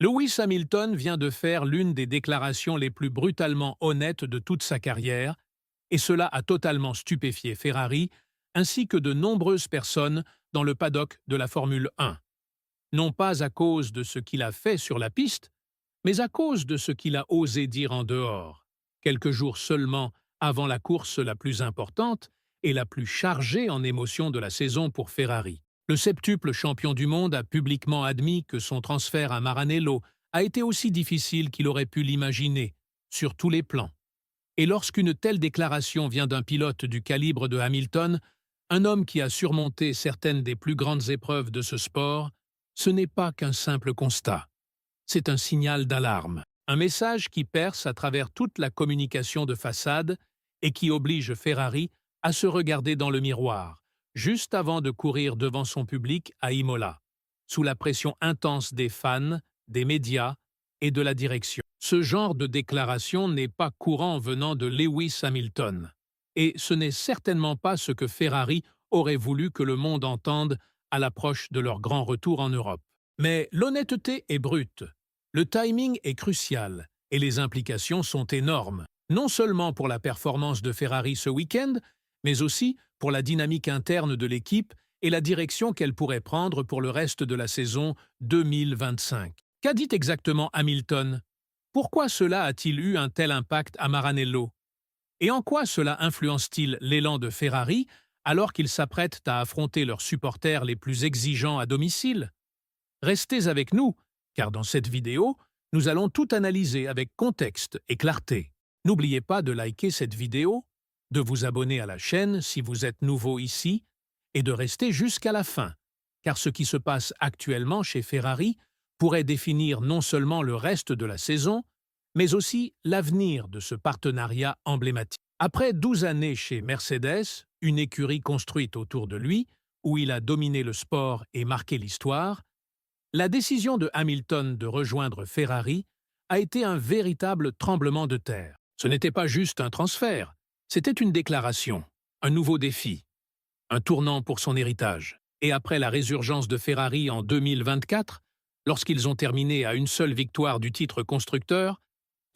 Lewis Hamilton vient de faire l'une des déclarations les plus brutalement honnêtes de toute sa carrière, et cela a totalement stupéfié Ferrari, ainsi que de nombreuses personnes dans le paddock de la Formule 1. Non pas à cause de ce qu'il a fait sur la piste, mais à cause de ce qu'il a osé dire en dehors, quelques jours seulement avant la course la plus importante et la plus chargée en émotions de la saison pour Ferrari. Le septuple champion du monde a publiquement admis que son transfert à Maranello a été aussi difficile qu'il aurait pu l'imaginer, sur tous les plans. Et lorsqu'une telle déclaration vient d'un pilote du calibre de Hamilton, un homme qui a surmonté certaines des plus grandes épreuves de ce sport, ce n'est pas qu'un simple constat. C'est un signal d'alarme, un message qui perce à travers toute la communication de façade et qui oblige Ferrari à se regarder dans le miroir, juste avant de courir devant son public à Imola, sous la pression intense des fans, des médias et de la direction. Ce genre de déclaration n'est pas courant venant de Lewis Hamilton, et ce n'est certainement pas ce que Ferrari aurait voulu que le monde entende à l'approche de leur grand retour en Europe. Mais l'honnêteté est brute, le timing est crucial, et les implications sont énormes, non seulement pour la performance de Ferrari ce week-end, mais aussi pour la dynamique interne de l'équipe et la direction qu'elle pourrait prendre pour le reste de la saison 2025. Qu'a dit exactement Hamilton? Pourquoi cela a-t-il eu un tel impact à Maranello? Et en quoi cela influence-t-il l'élan de Ferrari alors qu'ils s'apprêtent à affronter leurs supporters les plus exigeants à domicile? Restez avec nous, car dans cette vidéo, nous allons tout analyser avec contexte et clarté. N'oubliez pas de liker cette vidéo, de vous abonner à la chaîne si vous êtes nouveau ici, et de rester jusqu'à la fin, car ce qui se passe actuellement chez Ferrari pourrait définir non seulement le reste de la saison, mais aussi l'avenir de ce partenariat emblématique. Après 12 années chez Mercedes, une écurie construite autour de lui, où il a dominé le sport et marqué l'histoire, la décision de Hamilton de rejoindre Ferrari a été un véritable tremblement de terre. Ce n'était pas juste un transfert, c'était une déclaration, un nouveau défi, un tournant pour son héritage. Et après la résurgence de Ferrari en 2024, lorsqu'ils ont terminé à une seule victoire du titre constructeur,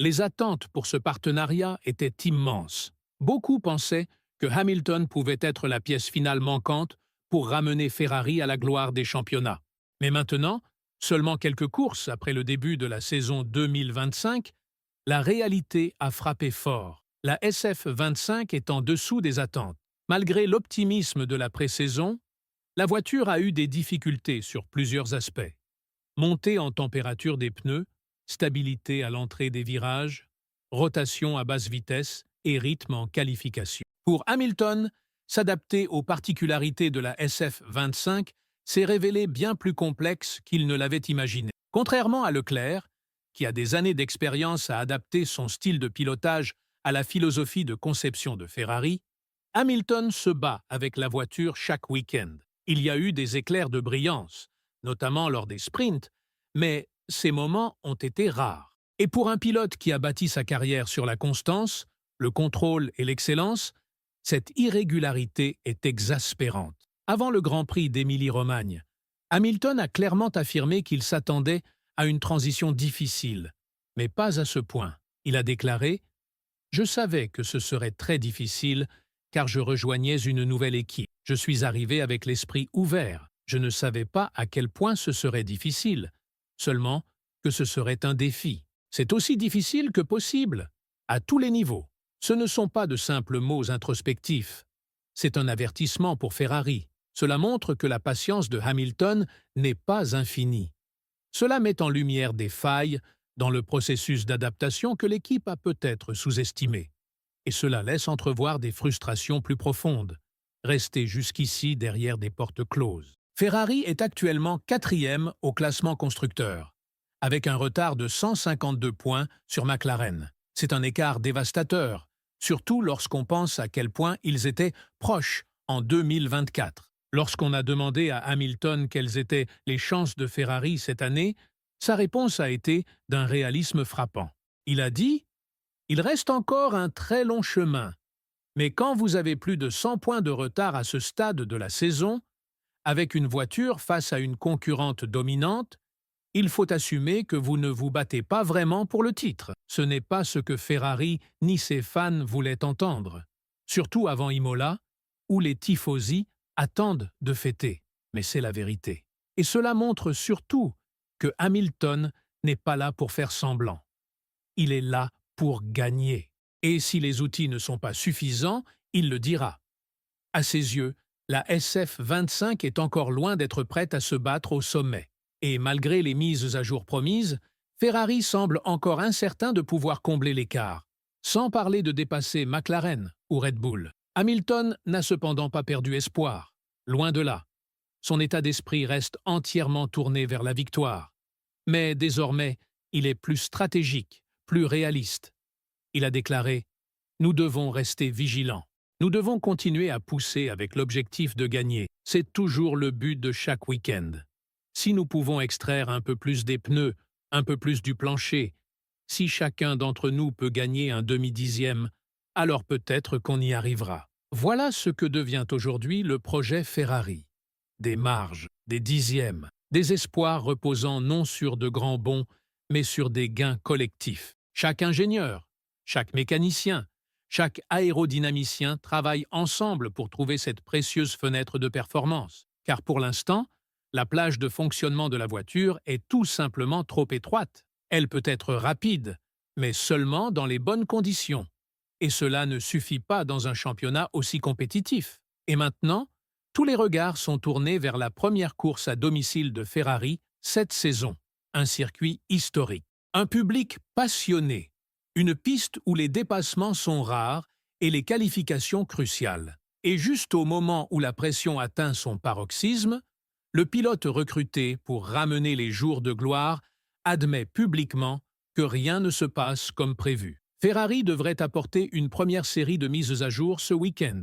les attentes pour ce partenariat étaient immenses. Beaucoup pensaient que Hamilton pouvait être la pièce finale manquante pour ramener Ferrari à la gloire des championnats. Mais maintenant, seulement quelques courses après le début de la saison 2025, la réalité a frappé fort. La SF25 est en dessous des attentes. Malgré l'optimisme de la pré-saison, la voiture a eu des difficultés sur plusieurs aspects. Montée en température des pneus, stabilité à l'entrée des virages, rotation à basse vitesse et rythme en qualification. Pour Hamilton, s'adapter aux particularités de la SF25 s'est révélé bien plus complexe qu'il ne l'avait imaginé. Contrairement à Leclerc, qui a des années d'expérience à adapter son style de pilotage à la philosophie de conception de Ferrari, Hamilton se bat avec la voiture chaque week-end. Il y a eu des éclairs de brillance, notamment lors des sprints, mais ces moments ont été rares. Et pour un pilote qui a bâti sa carrière sur la constance, le contrôle et l'excellence, cette irrégularité est exaspérante. Avant le Grand Prix d'Émilie-Romagne, Hamilton a clairement affirmé qu'il s'attendait à une transition difficile, mais pas à ce point. Il a déclaré « Je savais que ce serait très difficile car je rejoignais une nouvelle équipe. Je suis arrivé avec l'esprit ouvert. Je ne savais pas à quel point ce serait difficile, seulement que ce serait un défi. C'est aussi difficile que possible, à tous les niveaux. Ce ne sont pas de simples mots introspectifs. C'est un avertissement pour Ferrari. Cela montre que la patience de Hamilton n'est pas infinie. Cela met en lumière des failles dans le processus d'adaptation que l'équipe a peut-être sous-estimé. Et cela laisse entrevoir des frustrations plus profondes, restées jusqu'ici derrière des portes closes. Ferrari est actuellement 4e au classement constructeur, avec un retard de 152 points sur McLaren. C'est un écart dévastateur, surtout lorsqu'on pense à quel point ils étaient proches en 2024. Lorsqu'on a demandé à Hamilton quelles étaient les chances de Ferrari cette année, sa réponse a été d'un réalisme frappant. Il a dit « Il reste encore un très long chemin, mais quand vous avez plus de 100 points de retard à ce stade de la saison, avec une voiture face à une concurrente dominante, Il faut assumer que vous ne vous battez pas vraiment pour le titre. Ce n'est pas ce que Ferrari ni ses fans voulaient entendre. Surtout avant Imola, où les tifosi attendent de fêter. Mais c'est la vérité. Et cela montre surtout que Hamilton n'est pas là pour faire semblant. Il est là pour gagner. Et si les outils ne sont pas suffisants, il le dira. À ses yeux, la SF25 est encore loin d'être prête à se battre au sommet. Et malgré les mises à jour promises, Ferrari semble encore incertain de pouvoir combler l'écart, sans parler de dépasser McLaren ou Red Bull. Hamilton n'a cependant pas perdu espoir, loin de là. Son état d'esprit reste entièrement tourné vers la victoire. Mais désormais, il est plus stratégique, plus réaliste. Il a déclaré « Nous devons rester vigilants. Nous devons continuer à pousser avec l'objectif de gagner. C'est toujours le but de chaque week-end. Si nous pouvons extraire un peu plus des pneus, un peu plus du plancher, si chacun d'entre nous peut gagner un demi-dixième, alors peut-être qu'on y arrivera. » Voilà ce que devient aujourd'hui le projet Ferrari. Des marges, des dixièmes, des espoirs reposant non sur de grands bonds, mais sur des gains collectifs. Chaque ingénieur, chaque mécanicien, chaque aérodynamicien travaille ensemble pour trouver cette précieuse fenêtre de performance. Car pour l'instant, la plage de fonctionnement de la voiture est tout simplement trop étroite. Elle peut être rapide, mais seulement dans les bonnes conditions. Et cela ne suffit pas dans un championnat aussi compétitif. Et maintenant, tous les regards sont tournés vers la première course à domicile de Ferrari cette saison, un circuit historique. Un public passionné, une piste où les dépassements sont rares et les qualifications cruciales. Et juste au moment où la pression atteint son paroxysme, le pilote recruté pour ramener les jours de gloire admet publiquement que rien ne se passe comme prévu. Ferrari devrait apporter une première série de mises à jour ce week-end,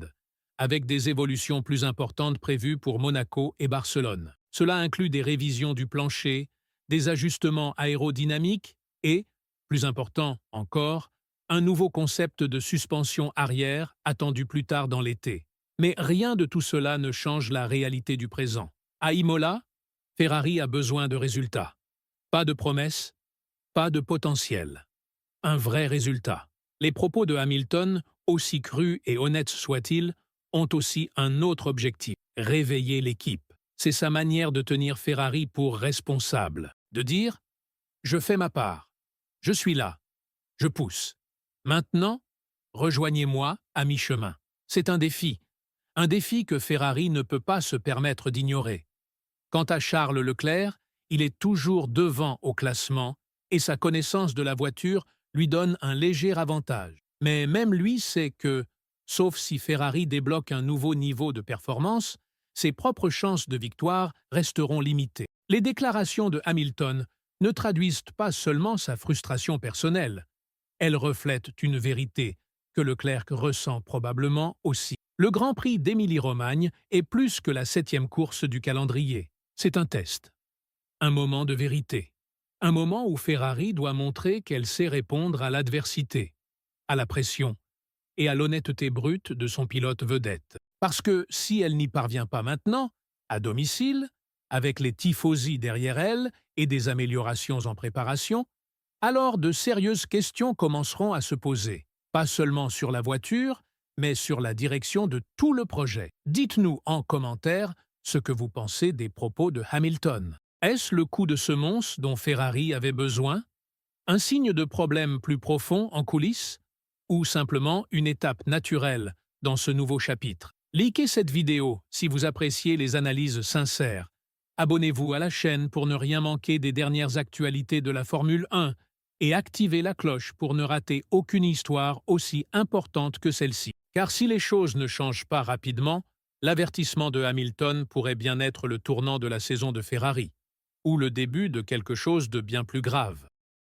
avec des évolutions plus importantes prévues pour Monaco et Barcelone. Cela inclut des révisions du plancher, des ajustements aérodynamiques et, plus important encore, un nouveau concept de suspension arrière attendu plus tard dans l'été. Mais rien de tout cela ne change la réalité du présent. À Imola, Ferrari a besoin de résultats. Pas de promesses, pas de potentiel. Un vrai résultat. Les propos de Hamilton, aussi crus et honnêtes soient-ils, ont aussi un autre objectif, réveiller l'équipe. C'est sa manière de tenir Ferrari pour responsable, de dire « Je fais ma part, je suis là, je pousse. Maintenant, rejoignez-moi à mi-chemin. » C'est un défi que Ferrari ne peut pas se permettre d'ignorer. Quant à Charles Leclerc, il est toujours devant au classement et sa connaissance de la voiture lui donne un léger avantage. Mais même lui sait que, sauf si Ferrari débloque un nouveau niveau de performance, ses propres chances de victoire resteront limitées. Les déclarations de Hamilton ne traduisent pas seulement sa frustration personnelle, elles reflètent une vérité que Leclerc ressent probablement aussi. Le Grand Prix d'Émilie-Romagne est plus que la 7e course du calendrier. C'est un test, un moment de vérité, un moment où Ferrari doit montrer qu'elle sait répondre à l'adversité, à la pression et à l'honnêteté brute de son pilote vedette. Parce que si elle n'y parvient pas maintenant, à domicile, avec les tifosi derrière elle et des améliorations en préparation, alors de sérieuses questions commenceront à se poser, pas seulement sur la voiture, mais sur la direction de tout le projet. Dites-nous en commentaire ce que vous pensez des propos de Hamilton. Est-ce le coup de semonce dont Ferrari avait besoin? Un signe de problème plus profond en coulisses? Ou simplement une étape naturelle dans ce nouveau chapitre? Likez cette vidéo si vous appréciez les analyses sincères. Abonnez-vous à la chaîne pour ne rien manquer des dernières actualités de la Formule 1 et activez la cloche pour ne rater aucune histoire aussi importante que celle-ci. Car si les choses ne changent pas rapidement, l'avertissement de Hamilton pourrait bien être le tournant de la saison de Ferrari, ou le début de quelque chose de bien plus grave.